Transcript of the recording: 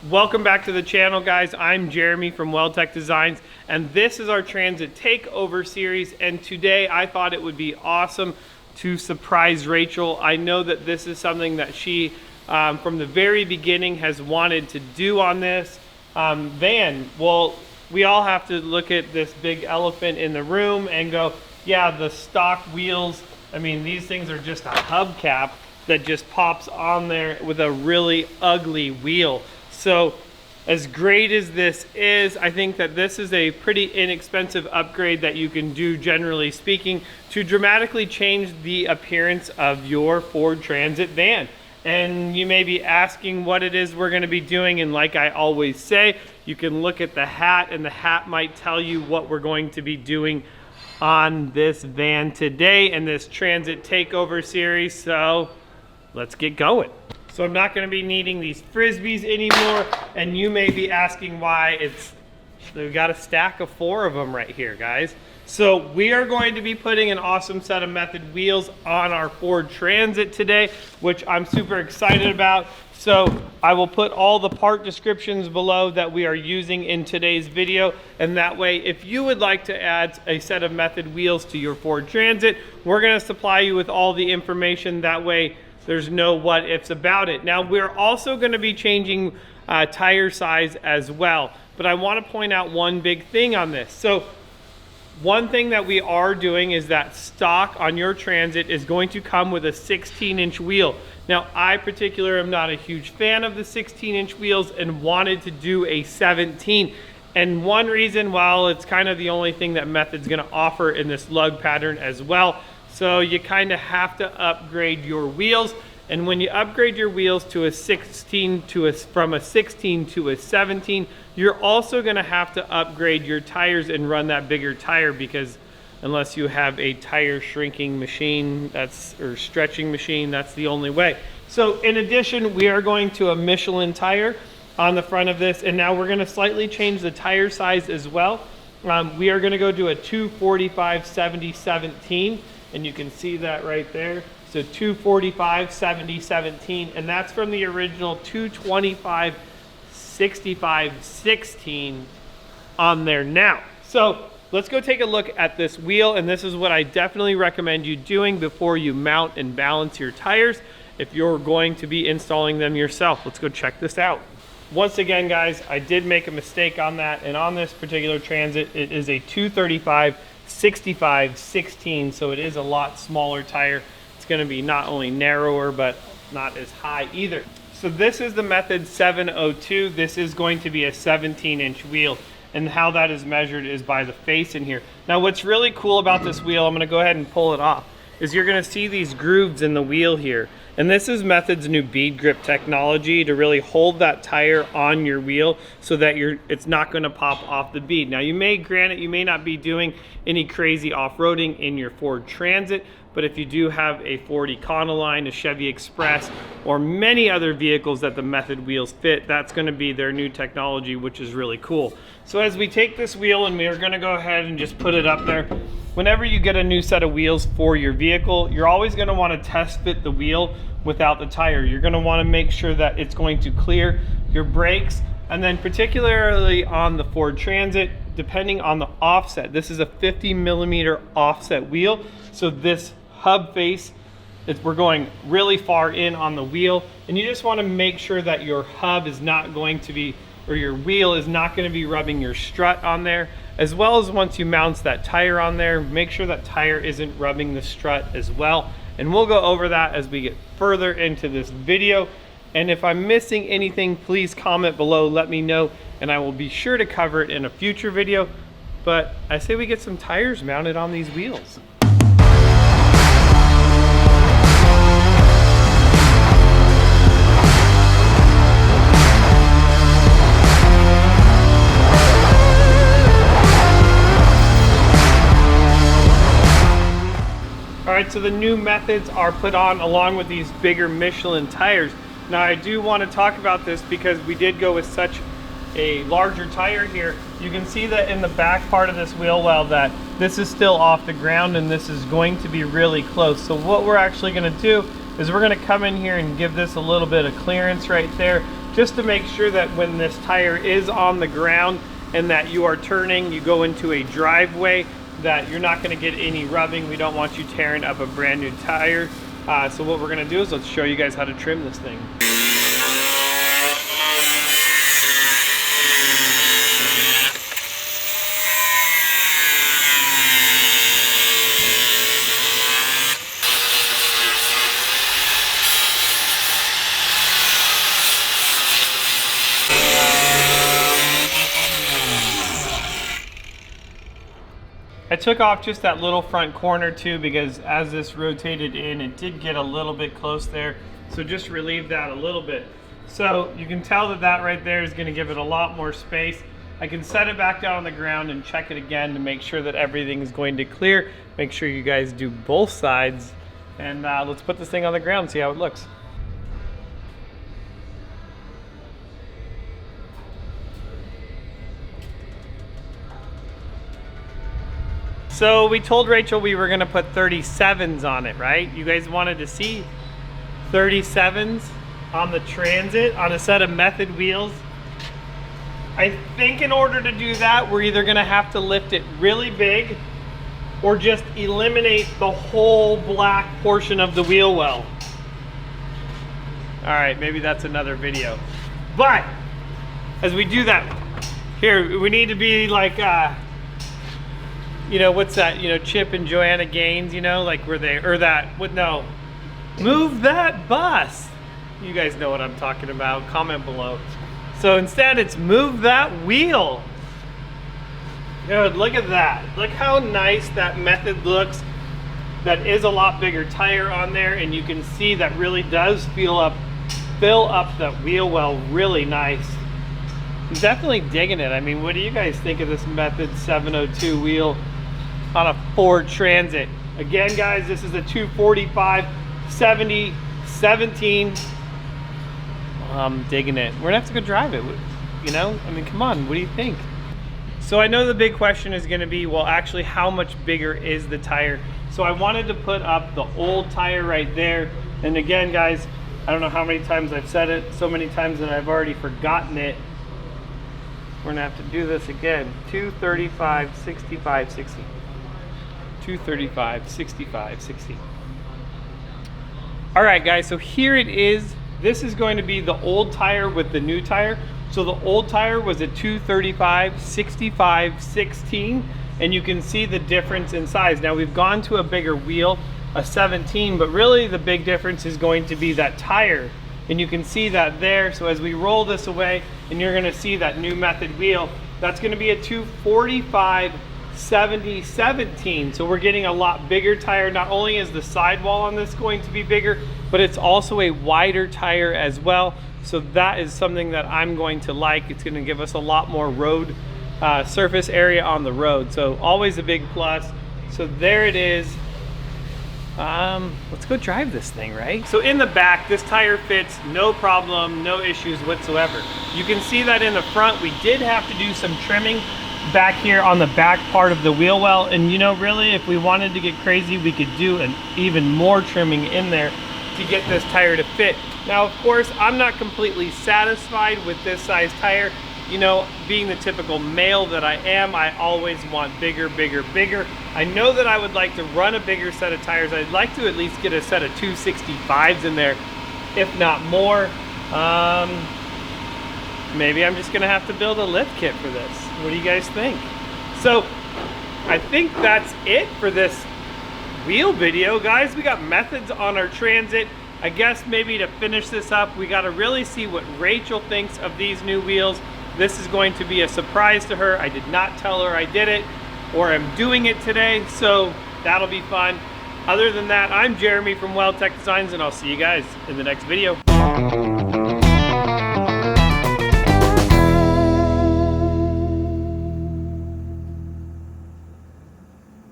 Welcome back to the channel, guys. I'm Jeremy from WeldTec Designs, and this is our Transit Takeover series. And today I thought it would be awesome to surprise Rachel. I know that this is something that she, from the very beginning, has wanted to do on this van. Well, we all have to look at this big elephant in the room and go, yeah, the stock wheels, I mean, these things are just a hubcap that just pops on there with a really ugly wheel. So as great as this is, I think that this is a pretty inexpensive upgrade that you can do, generally speaking, to dramatically change the appearance of your Ford Transit van. And you may be asking what it is we're going to be doing, and like I always say, you can look at the hat and the hat might tell you what we're going to be doing on this van today in this Transit Takeover series. So let's get going. So I'm not going to be needing these Frisbees anymore, and you may be asking why we've got a stack of 4 of them right here, guys. So we are going to be putting an awesome set of Method wheels on our Ford Transit today, which I'm super excited about. So I will put all the part descriptions below that we are using in today's video, and that way if you would like to add a set of Method wheels to your Ford Transit, we're going to supply you with all the information. That way there's no what ifs about it. Now we're also going to be changing tire size as well, but I want to point out one big thing on this. So one thing that we are doing is that stock on your Transit is going to come with a 16-inch wheel. Now I particularly am not a huge fan of the 16-inch wheels and wanted to do a 17. And one reason, while it's kind of the only thing that Method's going to offer in this lug pattern as well, so you kind of have to upgrade your wheels. And when you upgrade your wheels to a 16 from a 16 to a 17, you're also going to have to upgrade your tires and run that bigger tire, because unless you have a tire shrinking machine or stretching machine, that's the only way. So in addition, we are going to a Michelin tire on the front of this, and now we're going to slightly change the tire size as well. We are going to go to a 245/70/17. And you can see that right there. So 245/70/17, and that's from the original 225/65/16 on there now. So let's go take a look at this wheel, and this is what I definitely recommend you doing before you mount and balance your tires if you're going to be installing them yourself. Let's go check this out. Once again, guys, I did make a mistake on that, and on this particular Transit, it is a 235/65/16, so it is a lot smaller tire. It's going to be not only narrower, but not as high either. So this is the Method 702. This is going to be a 17-inch wheel, and how that is measured is by the face in here. Now what's really cool about this wheel, I'm going to go ahead and pull it off, is you're going to see these grooves in the wheel here. And this is Method's new Bead Grip technology to really hold that tire on your wheel so that it's not going to pop off the bead. Now you may not be doing any crazy off-roading in your Ford Transit, but if you do have a Ford Econoline, a Chevy Express, or many other vehicles that the Method wheels fit, that's going to be their new technology, which is really cool. So as we take this wheel, and we are going to go ahead and just put it up there, whenever you get a new set of wheels for your vehicle, you're always going to want to test fit the wheel without the tire. You're going to want to make sure that it's going to clear your brakes, and then particularly on the Ford Transit, depending on the offset, this is a 50mm offset wheel, so this hub face, we're going really far in on the wheel, and you just want to make sure that your hub is not going to be, or your wheel is not going to be rubbing your strut on there, as well as once you mount that tire on there, make sure that tire isn't rubbing the strut as well. And we'll go over that as we get further into this video. And if I'm missing anything, please comment below, let me know, and I will be sure to cover it in a future video. But I say we get some tires mounted on these wheels. Alright, so the new Methods are put on along with these bigger Michelin tires. Now I do want to talk about this because we did go with such a larger tire here. You can see that in the back part of this wheel well that this is still off the ground and this is going to be really close. So what we're actually going to do is we're going to come in here and give this a little bit of clearance right there just to make sure that when this tire is on the ground and that you are turning, you go into a driveway, that you're not going to get any rubbing. We don't want you tearing up a brand new tire. So what we're going to do is let's show you guys how to trim this thing. I took off just that little front corner too, because as this rotated in, it did get a little bit close there. So just relieve that a little bit. So you can tell that that right there is going to give it a lot more space. I can set it back down on the ground and check it again to make sure that everything is going to clear. Make sure you guys do both sides. And let's put this thing on the ground and see how it looks. So we told Rachel we were gonna put 37s on it, right? You guys wanted to see 37s on the Transit on a set of Method wheels. I think in order to do that, we're either gonna have to lift it really big or just eliminate the whole black portion of the wheel well. All right, maybe that's another video. But as we do that, here, we need to be like, you know, what's that, you know, Chip and Joanna Gaines, you know, like where they, or that, what, no, move that bus. You guys know what I'm talking about, comment below. So instead it's move that wheel. Dude, look at that. Look how nice that Method looks. That is a lot bigger tire on there, and you can see that really does fill up that wheel well really nice. I'm definitely digging it. I mean, what do you guys think of this Method 702 wheel on a Ford Transit? Again, guys, this is a 245 70 17. I'm digging it. We're gonna have to go drive it, you know? I mean, come on, what do you think? So I know the big question is gonna be, well, actually, how much bigger is the tire? So I wanted to put up the old tire right there. And again, guys, I don't know how many times I've said it, so many times that I've already forgotten it. We're gonna have to do this again. 235, 65, 60. 235, 65, 60. All right, guys, so here it is. This is going to be the old tire with the new tire. So the old tire was a 235, 65, 16, and you can see the difference in size. Now we've gone to a bigger wheel, a 17, but really the big difference is going to be that tire. And you can see that there. So as we roll this away, and you're gonna see that new Method wheel, that's gonna be a 245, 70, 17. So we're getting a lot bigger tire. Not only is the sidewall on this going to be bigger, but it's also a wider tire as well. So that is something that I'm going to like. It's gonna give us a lot more road surface area on the road. So always a big plus. So there it is. Let's go drive this thing, right? So in the back, this tire fits, no problem, no issues whatsoever. You can see that in the front, we did have to do some trimming back here on the back part of the wheel well. And you know, really, if we wanted to get crazy, we could do an even more trimming in there to get this tire to fit. Now, of course, I'm not completely satisfied with this size tire. You know, being the typical male that I am, I always want bigger, bigger, bigger. I know that I would like to run a bigger set of tires. I'd like to at least get a set of 265s in there, if not more. Maybe I'm just gonna have to build a lift kit for this. What do you guys think? So, I think that's it for this wheel video, guys. We got Methods on our Transit. I guess maybe to finish this up, we gotta really see what Rachel thinks of these new wheels. This is going to be a surprise to her. I did not tell her I did it or I'm doing it today, so that'll be fun. Other than that, I'm Jeremy from WeldTec Designs, and I'll see you guys in the next video.